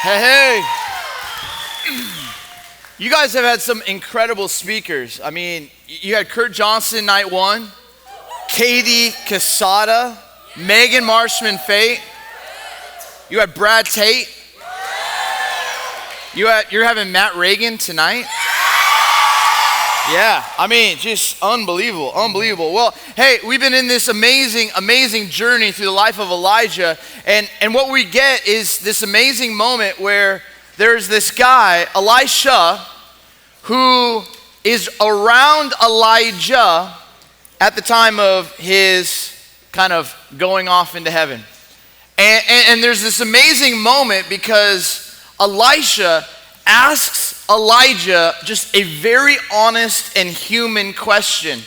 Hey. You guys have had some incredible speakers. I mean, you had Kurt Johnson night one, Katie Casada, Megan Marshman Fate. You had Brad Tate. You're having Matt Reagan tonight. Yeah, I mean, just unbelievable. Well, hey, we've been in this amazing journey through the life of Elijah, and what we get is this amazing moment where there's this guy, Elisha, who is around Elijah at the time of his kind of going off into heaven. And there's this amazing moment because Elisha asks Elijah just a very honest and human question.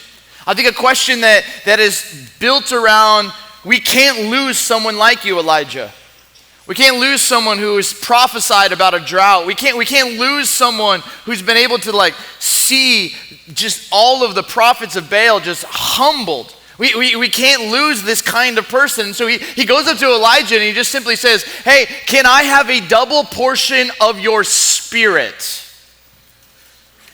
I think a question that is built around, we can't lose someone like you, Elijah. We can't lose someone who is prophesied about a drought. We can't lose someone who's been able to see just all of the prophets of Baal just humbled. We can't lose this kind of person. So he goes up to Elijah and he just simply says, hey, can I have a double portion of your spirit?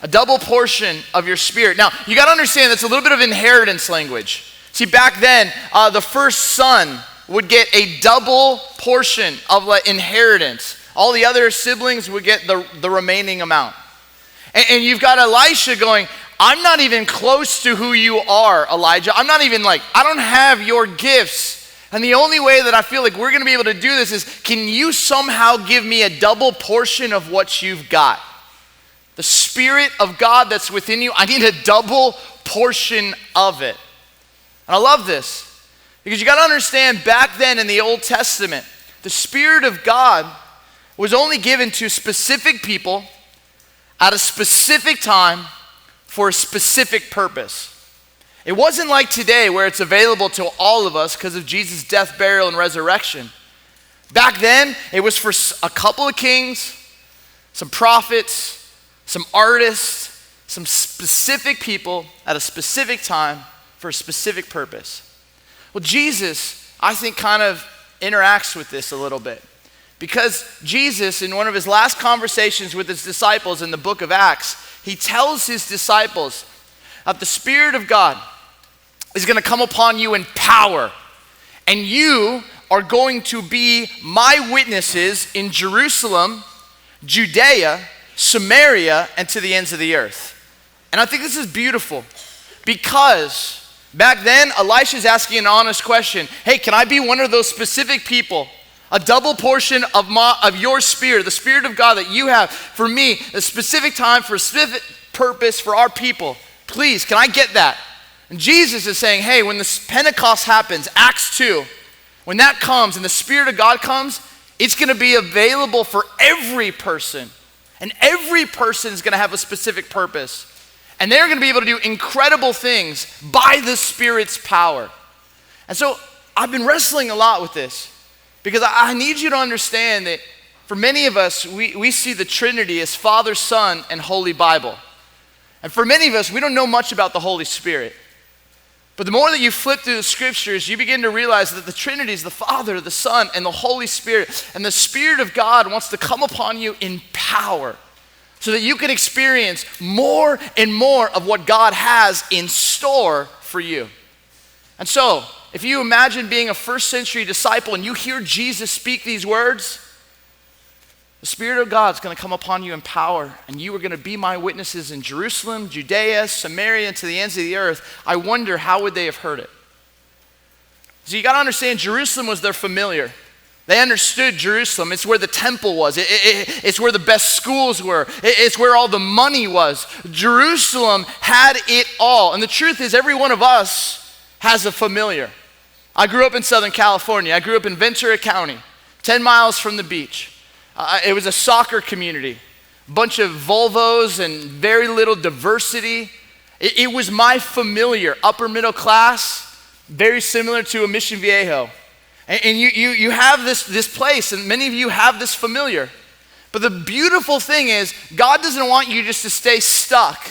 A double portion of your spirit. Now, you got to understand that's a little bit of inheritance language. See, back then, the first son would get a double portion of inheritance. All the other siblings would get the remaining amount. And you've got Elisha going, I'm not even close to who you are, Elijah. I'm not even I don't have your gifts. And the only way that I feel like we're going to be able to do this is, can you somehow give me a double portion of what you've got? The Spirit of God that's within you, I need a double portion of it. And I love this because you got to understand, back then in the Old Testament, the Spirit of God was only given to specific people at a specific time for a specific purpose. It wasn't like today where it's available to all of us because of Jesus' death, burial, and resurrection. Back then, it was for a couple of kings, some prophets, some artists, some specific people at a specific time for a specific purpose. Well, Jesus, I think, kind of interacts with this a little bit. Because Jesus, in one of his last conversations with his disciples in the book of Acts, he tells his disciples that the Spirit of God is going to come upon you in power, and you are going to be my witnesses in Jerusalem, Judea, Samaria, and to the ends of the earth. And I think this is beautiful because back then, Elisha's asking an honest question. Hey, can I be one of those specific people? A double portion of your spirit, the Spirit of God that you have for me, a specific time, for a specific purpose for our people. Please, can I get that? And Jesus is saying, hey, when this Pentecost happens, Acts 2, when that comes and the Spirit of God comes, it's going to be available for every person. And every person is going to have a specific purpose. And they're going to be able to do incredible things by the Spirit's power. And so I've been wrestling a lot with this. Because I need you to understand that for many of us, we see the Trinity as Father, Son, and Holy Bible. And for many of us, we don't know much about the Holy Spirit. But the more that you flip through the scriptures, you begin to realize that the Trinity is the Father, the Son, and the Holy Spirit. And the Spirit of God wants to come upon you in power so that you can experience more and more of what God has in store for you. And so, if you imagine being a first century disciple and you hear Jesus speak these words, the Spirit of God is going to come upon you in power, and you are going to be my witnesses in Jerusalem, Judea, Samaria, and to the ends of the earth. I wonder, how would they have heard it? So you got to understand, Jerusalem was their familiar. They understood Jerusalem. It's where the temple was. It's where the best schools were. It's where all the money was. Jerusalem had it all. And the truth is, every one of us has a familiar. I grew up in Southern California. I grew up in Ventura County, 10 miles from the beach. It was a soccer community, a bunch of Volvos and very little diversity. It was my familiar, upper middle class, very similar to a Mission Viejo. And you have this place, and many of you have this familiar. But the beautiful thing is, God doesn't want you just to stay stuck.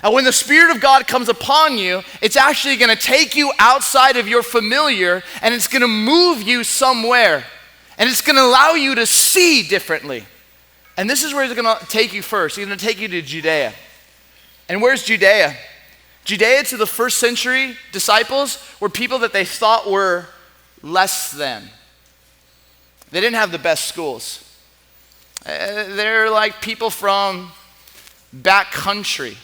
And when the Spirit of God comes upon you, it's actually going to take you outside of your familiar, and it's going to move you somewhere. And it's gonna allow you to see differently. And this is where he's gonna take you first. He's gonna take you to Judea. And where's Judea? Judea to the first century disciples were people that they thought were less than. They didn't have the best schools. They're like people from back country.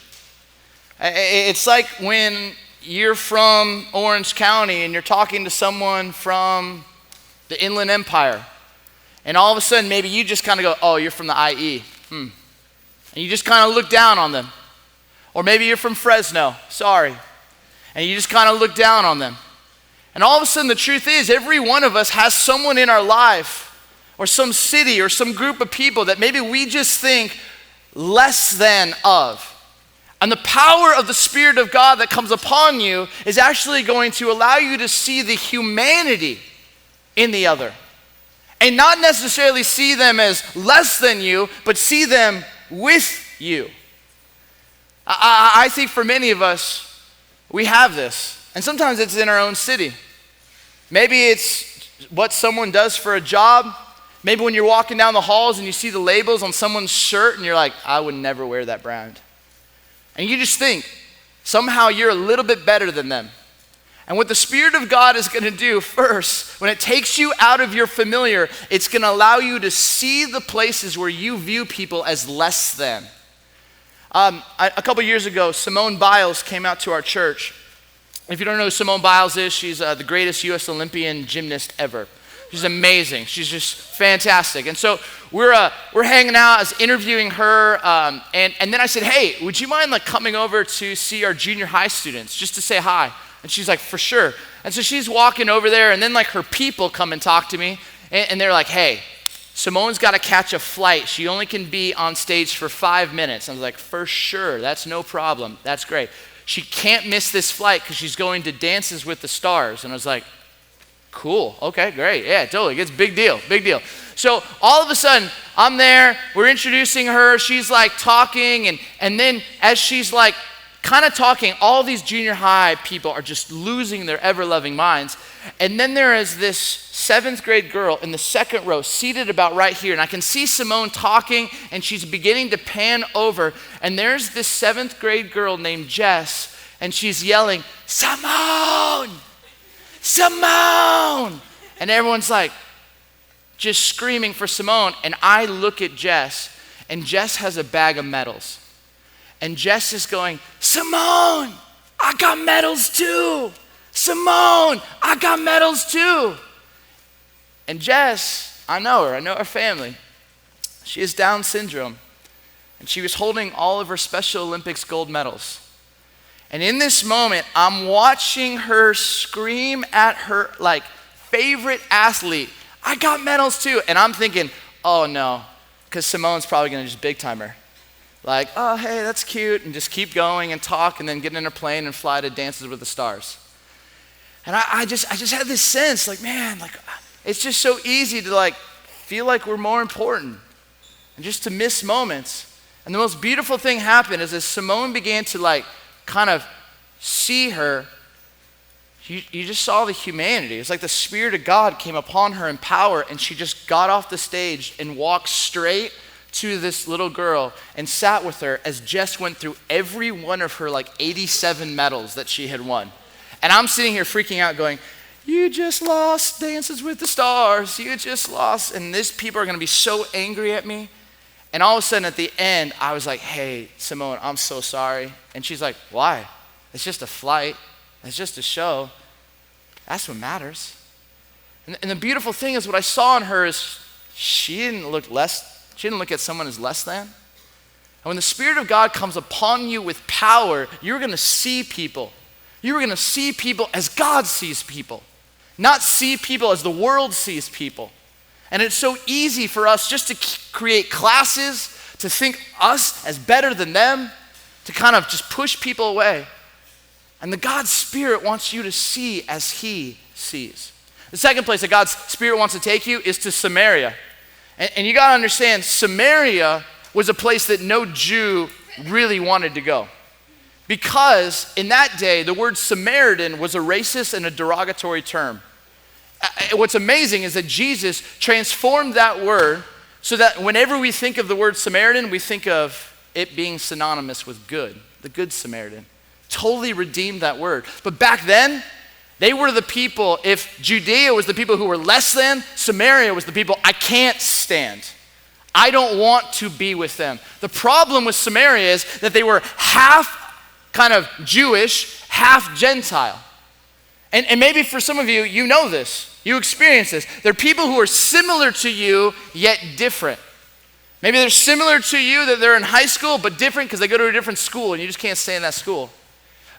It's like when you're from Orange County and you're talking to someone from the Inland Empire. And all of a sudden, maybe you just kind of go, oh, you're from the IE. And you just kind of look down on them. Or maybe you're from Fresno, sorry. And you just kind of look down on them. And all of a sudden, the truth is, every one of us has someone in our life, or some city, or some group of people that maybe we just think less than of. And the power of the Spirit of God that comes upon you is actually going to allow you to see the humanity in the other. And not necessarily see them as less than you, but see them with you. I think for many of us, we have this. And sometimes it's in our own city. Maybe it's what someone does for a job. Maybe when you're walking down the halls and you see the labels on someone's shirt and you're like, I would never wear that brand. And you just think, somehow you're a little bit better than them. And what the Spirit of God is gonna do first, when it takes you out of your familiar, it's gonna allow you to see the places where you view people as less than. A couple years ago, Simone Biles came out to our church. If you don't know who Simone Biles is, she's the greatest U.S. Olympian gymnast ever. She's amazing. She's just fantastic. And so we're hanging out. I was interviewing her, and then I said, hey, would you mind like coming over to see our junior high students just to say hi? And she's like, for sure. And so she's walking over there, and then like her people come and talk to me, and they're like, hey, Simone's got to catch a flight. She only can be on stage for 5 minutes. I was like, for sure, that's no problem. That's great. She can't miss this flight because she's going to Dances with the Stars. And I was like, cool, okay, great. Yeah, totally, it's big deal, big deal. So all of a sudden, I'm there, we're introducing her, she's like talking, and then as she's like kind of talking, all these junior high people are just losing their ever-loving minds. And then there is this 7th grade girl in the second row seated about right here. And I can see Simone talking and she's beginning to pan over. And there's this 7th grade girl named Jess and she's yelling, Simone! Simone! And everyone's like just screaming for Simone. And I look at Jess and Jess has a bag of medals. And Jess is going, Simone, I got medals too. Simone, I got medals too. And Jess, I know her family. She has Down syndrome. And she was holding all of her Special Olympics gold medals. And in this moment, I'm watching her scream at her like favorite athlete, I got medals too. And I'm thinking, oh no, because Simone's probably gonna just big time her. Like, oh hey, that's cute, and just keep going and talk and then get in a plane and fly to Dances with the Stars. And I just had this sense, like, man, like it's just so easy to like feel like we're more important and just to miss moments. And the most beautiful thing happened is as Simone began to like kind of see her, you just saw the humanity. It's like the Spirit of God came upon her in power and she just got off the stage and walked straight to this little girl and sat with her as Jess went through every one of her like 87 medals that she had won. And I'm sitting here freaking out going, you just lost Dances with the Stars. You just lost. And these people are going to be so angry at me. And all of a sudden at the end, I was like, hey, Simone, I'm so sorry. And she's like, why? It's just a flight. It's just a show. That's what matters. And the beautiful thing is what I saw in her is she didn't look at someone as less than. And when the Spirit of God comes upon you with power, you're going to see people. You're going to see people as God sees people, not see people as the world sees people. And it's so easy for us just to create classes, to think us as better than them, to kind of just push people away. And the God's Spirit wants you to see as He sees. The second place that God's Spirit wants to take you is to Samaria. And you got to understand, Samaria was a place that no Jew really wanted to go. Because in that day, the word Samaritan was a racist and a derogatory term. What's amazing is that Jesus transformed that word so that whenever we think of the word Samaritan, we think of it being synonymous with good, the good Samaritan. Totally redeemed that word. But back then, they were the people, if Judea was the people who were less than, Samaria was the people I can't stand. I don't want to be with them. The problem with Samaria is that they were half kind of Jewish, half Gentile. And maybe for some of you, you know this. You experience this. They're people who are similar to you, yet different. Maybe they're similar to you, that they're in high school, but different because they go to a different school and you just can't stay in that school.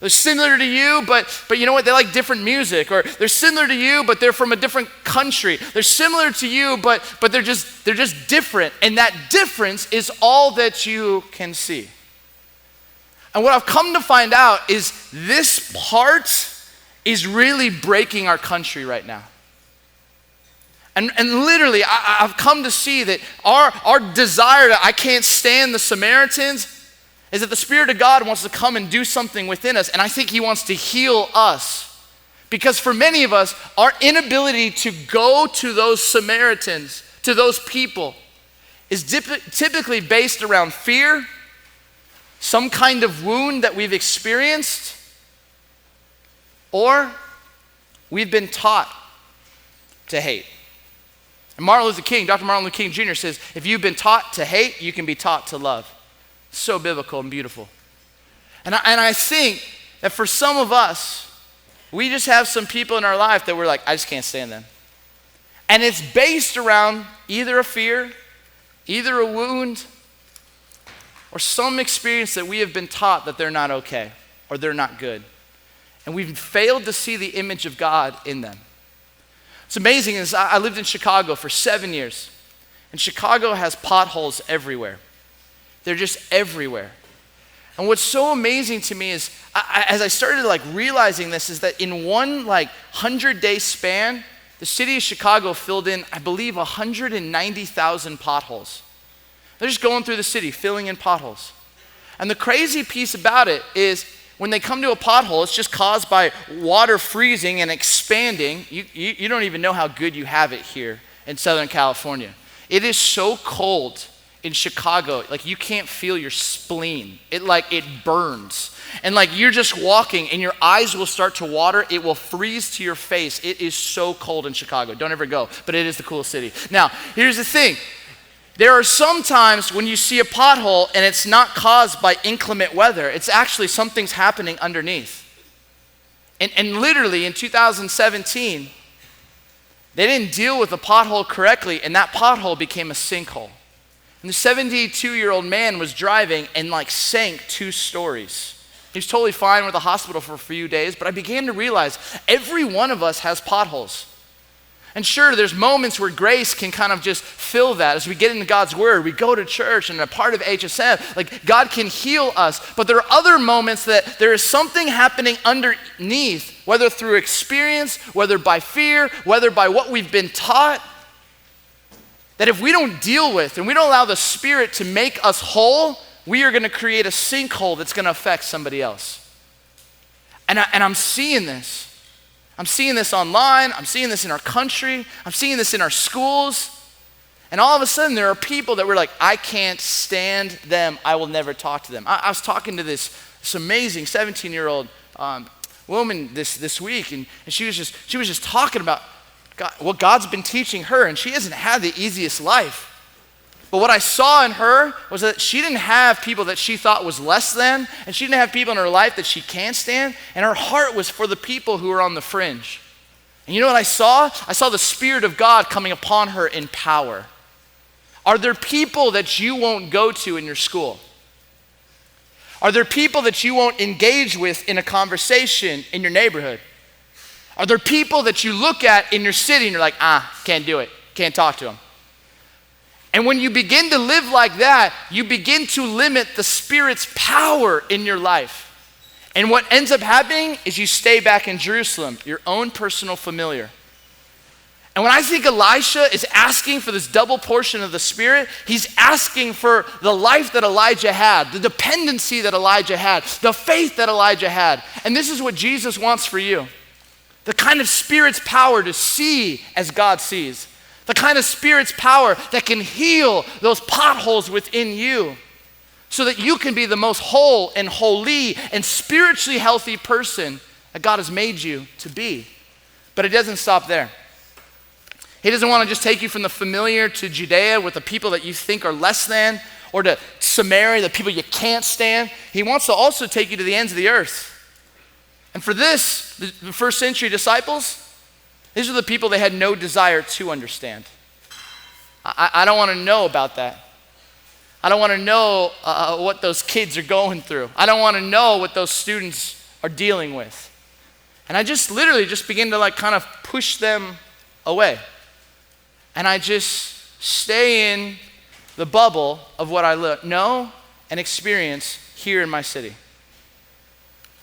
They're similar to you, but you know what? They like different music. Or they're similar to you, but they're from a different country. They're similar to you, but they're just different. And that difference is all that you can see. And what I've come to find out is this part is really breaking our country right now. And literally, I've come to see that our desire I can't stand the Samaritans is that the Spirit of God wants to come and do something within us. And I think he wants to heal us. Because for many of us, our inability to go to those Samaritans, to those people, is typically based around fear, some kind of wound that we've experienced, or we've been taught to hate. And Dr. Martin Luther King Jr. says, if you've been taught to hate, you can be taught to love. So biblical and beautiful. And I think that for some of us, we just have some people in our life that we're like, I just can't stand them. And it's based around either a fear, either a wound, or some experience that we have been taught that they're not okay or they're not good. And we've failed to see the image of God in them. What's amazing is I lived in Chicago for 7 years. And Chicago has potholes everywhere. They're just everywhere. And what's so amazing to me is, as I started realizing this, is that in one 100-day span, the city of Chicago filled in, I believe, 190,000 potholes. They're just going through the city, filling in potholes. And the crazy piece about it is, when they come to a pothole, it's just caused by water freezing and expanding. You don't even know how good you have it here in Southern California. It is so cold in Chicago, you can't feel your spleen. It burns. And you're just walking and your eyes will start to water. It will freeze to your face. It is so cold in Chicago. Don't ever go, but it is the coolest city. Now, here's the thing. There are some times when you see a pothole and it's not caused by inclement weather. It's actually something's happening underneath. And literally in 2017, they didn't deal with the pothole correctly and that pothole became a sinkhole. And the 72-year-old man was driving and sank 2 stories. He was totally fine with the hospital for a few days, but I began to realize every one of us has potholes. And sure, there's moments where grace can kind of just fill that. As we get into God's word, we go to church and a part of HSM, God can heal us. But there are other moments that there is something happening underneath, whether through experience, whether by fear, whether by what we've been taught, that if we don't deal with and we don't allow the Spirit to make us whole, we are going to create a sinkhole that's going to affect somebody else. And I'm seeing this. I'm seeing this online. I'm seeing this in our country. I'm seeing this in our schools. And all of a sudden, there are people that were like, I can't stand them. I will never talk to them. I was talking to this amazing 17-year-old woman this week, and she was just talking about God, what God's been teaching her, and she hasn't had the easiest life. But what I saw in her was that she didn't have people that she thought was less than, and she didn't have people in her life that she can't stand, and her heart was for the people who are on the fringe. And you know what I saw? I saw the Spirit of God coming upon her in power. Are there people that you won't go to in your school? Are there people that you won't engage with in a conversation in your neighborhood? Are there people that you look at in your city and you're like, can't do it, can't talk to them? And when you begin to live like that, you begin to limit the Spirit's power in your life. And what ends up happening is you stay back in Jerusalem, your own personal familiar. And when I think Elisha is asking for this double portion of the Spirit, he's asking for the life that Elijah had, the dependency that Elijah had, the faith that Elijah had. And this is what Jesus wants for you. The kind of Spirit's power to see as God sees. The kind of Spirit's power that can heal those potholes within you so that you can be the most whole and holy and spiritually healthy person that God has made you to be. But it doesn't stop there. He doesn't want to just take you from the familiar to Judea with the people that you think are less than, or to Samaria, the people you can't stand. He wants to also take you to the ends of the earth. And for this, the first century disciples, these are the people they had no desire to understand. I don't want to know about that. I don't want to know what those kids are going through. I don't want to know what those students are dealing with. And I just literally just begin to kind of push them away. And I just stay in the bubble of what I know and experience here in my city.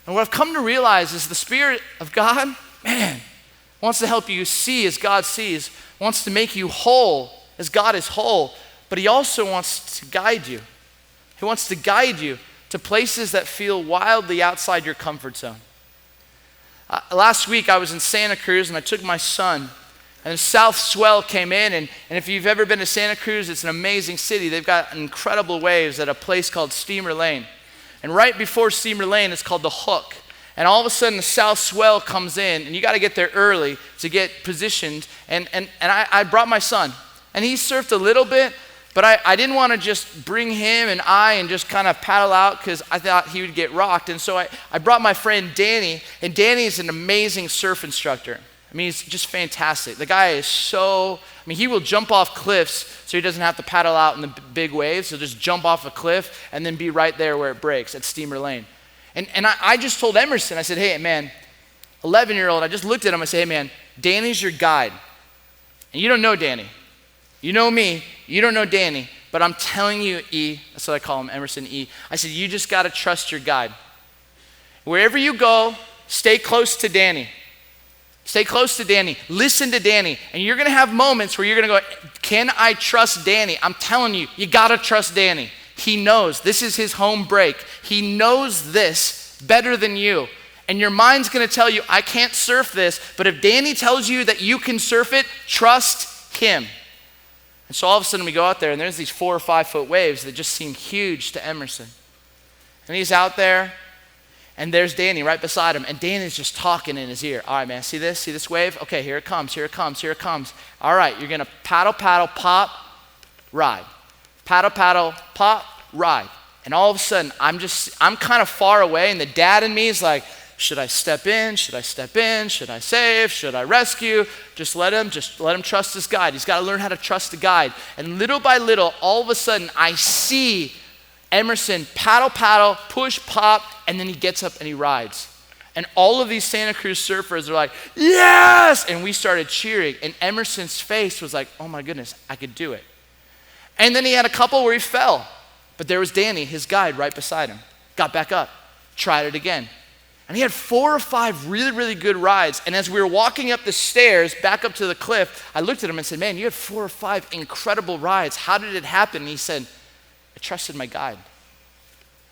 And what I've come to realize is the Spirit of God, man, wants to help you see as God sees, wants to make you whole as God is whole, but he also wants to guide you. He wants to guide you to places that feel wildly outside your comfort zone. Last week I was in Santa Cruz and I took my son, and the South Swell came in, and if you've ever been to Santa Cruz, it's an amazing city. They've got incredible waves at a place called Steamer Lane. And right before Steamer Lane, it's called the Hook. And all of a sudden, the South Swell comes in, and you got to get there early to get positioned. And I brought my son, and he surfed a little bit, but I didn't want to just bring him and just kind of paddle out because I thought he would get rocked. And so I brought my friend Danny, and Danny is an amazing surf instructor. I mean, he's just fantastic. The guy is he will jump off cliffs so he doesn't have to paddle out in the big waves. He'll just jump off a cliff and then be right there where it breaks at Steamer Lane. And I just told Emerson, I said, hey, man, 11-year-old, I just looked at him, I said, hey, man, Danny's your guide. And you don't know Danny. You know me, you don't know Danny, but I'm telling you, E, that's what I call him, Emerson E. I said, you just got to trust your guide. Wherever you go, stay close to Danny. Stay close to Danny. Listen to Danny. And you're going to have moments where you're going to go, can I trust Danny? I'm telling you, you got to trust Danny. He knows. This is his home break. He knows this better than you. And your mind's going to tell you, I can't surf this. But if Danny tells you that you can surf it, trust him. And so all of a sudden we go out there and there's these 4 or 5 foot waves that just seem huge to Emerson. And he's out there. And there's Danny right beside him. And Danny's just talking in his ear. All right, man, see this? See this wave? Okay, here it comes, here it comes, here it comes. All right, you're going to paddle, pop, ride. Paddle, pop, ride. And all of a sudden, I'm kind of far away. And the dad in me is like, should I step in? Should I step in? Should I save? Should I rescue? Just let him trust his guide. He's got to learn how to trust the guide. And little by little, all of a sudden, I see Emerson paddle, push, pop, and then he gets up and he rides. And all of these Santa Cruz surfers are like, yes! And we started cheering. And Emerson's face was like, oh my goodness, I could do it. And then he had a couple where he fell. But there was Danny, his guide, right beside him. Got back up, tried it again. And he had 4 or 5 really, really good rides. And as we were walking up the stairs back up to the cliff, I looked at him and said, man, you had 4 or 5 incredible rides. How did it happen? And he said, I trusted my guide.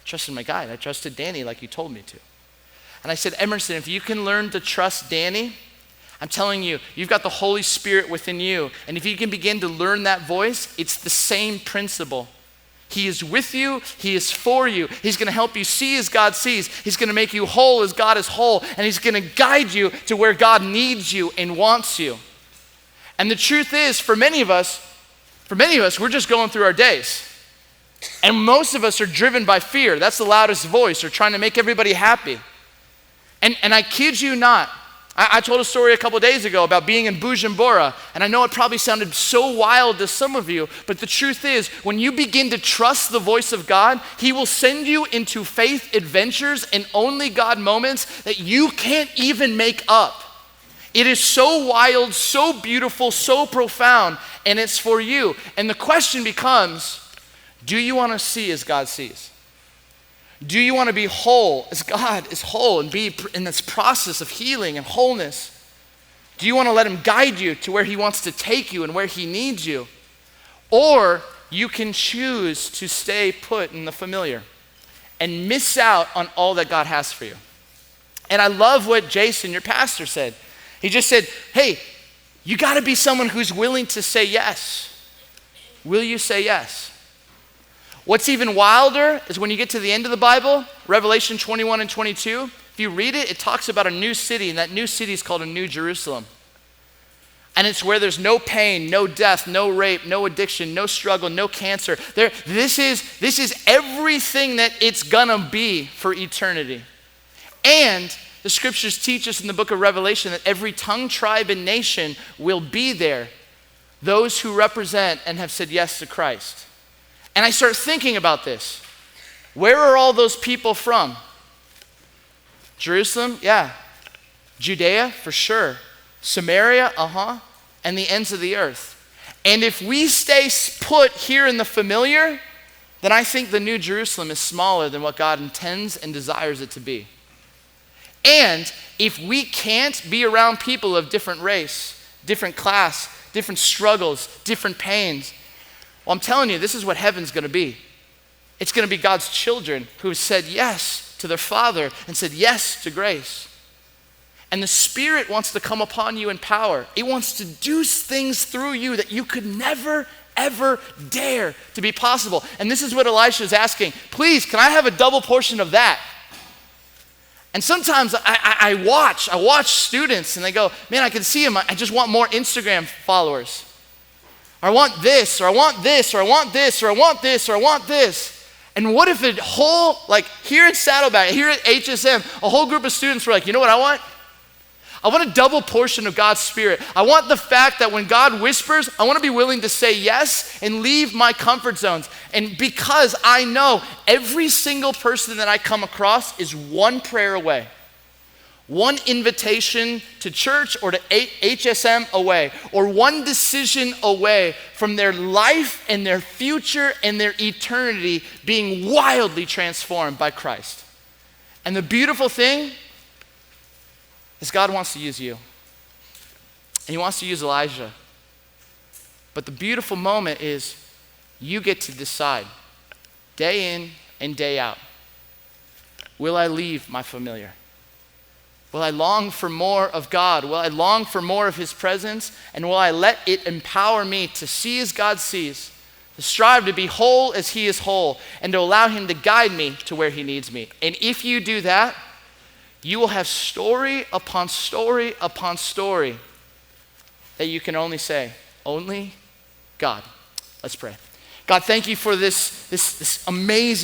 I trusted Danny like you told me to. And I said, Emerson, if you can learn to trust Danny, I'm telling you, you've got the Holy Spirit within you. And if you can begin to learn that voice, it's the same principle. He is with you. He is for you. He's going to help you see as God sees. He's going to make you whole as God is whole. And he's going to guide you to where God needs you and wants you. And the truth is, for many of us, we're just going through our days. And most of us are driven by fear. That's the loudest voice. Or trying to make everybody happy. And I kid you not, I told a story a couple days ago about being in Bujumbura, and I know it probably sounded so wild to some of you, but the truth is, when you begin to trust the voice of God, he will send you into faith adventures and only God moments that you can't even make up. It is so wild, so beautiful, so profound, and it's for you. And the question becomes, do you want to see as God sees? Do you want to be whole as God is whole and be in this process of healing and wholeness? Do you want to let him guide you to where he wants to take you and where he needs you? Or you can choose to stay put in the familiar and miss out on all that God has for you. And I love what Jason, your pastor, said. He just said, hey, you got to be someone who's willing to say yes. Will you say yes? What's even wilder is when you get to the end of the Bible, Revelation 21 and 22, if you read it, it talks about a new city, and that new city is called a New Jerusalem. And it's where there's no pain, no death, no rape, no addiction, no struggle, no cancer. This is everything that it's gonna be for eternity. And the scriptures teach us in the book of Revelation that every tongue, tribe, and nation will be there. Those who represent and have said yes to Christ. And I start thinking about this. Where are all those people from? Jerusalem? Yeah. Judea? For sure. Samaria? And the ends of the earth. And if we stay put here in the familiar, then I think the New Jerusalem is smaller than what God intends and desires it to be. And if we can't be around people of different race, different class, different struggles, different pains, well, I'm telling you, this is what heaven's going to be. It's going to be God's children who have said yes to their Father and said yes to grace. And the Spirit wants to come upon you in power. It wants to do things through you that you could never, ever dare to be possible. And this is what Elisha is asking. Please, can I have a double portion of that? And sometimes I watch students and they go, man, I can see them. I just want more Instagram followers. Or I want this, or I want this, or I want this, or I want this, or I want this. And what if a whole, like here at Saddleback, here at HSM, a whole group of students were like, you know what I want? I want a double portion of God's Spirit. I want the fact that when God whispers, I want to be willing to say yes and leave my comfort zones. And because I know every single person that I come across is one prayer away, one invitation to church or to HSM away, or one decision away from their life and their future and their eternity being wildly transformed by Christ. And the beautiful thing is God wants to use you. And he wants to use Elijah. But the beautiful moment is you get to decide day in and day out. Will I leave my familiar? Will I long for more of God? Will I long for more of his presence? And will I let it empower me to see as God sees, to strive to be whole as he is whole, and to allow him to guide me to where he needs me? And if you do that, you will have story upon story upon story that you can only say, only God. Let's pray. God, thank you for this amazing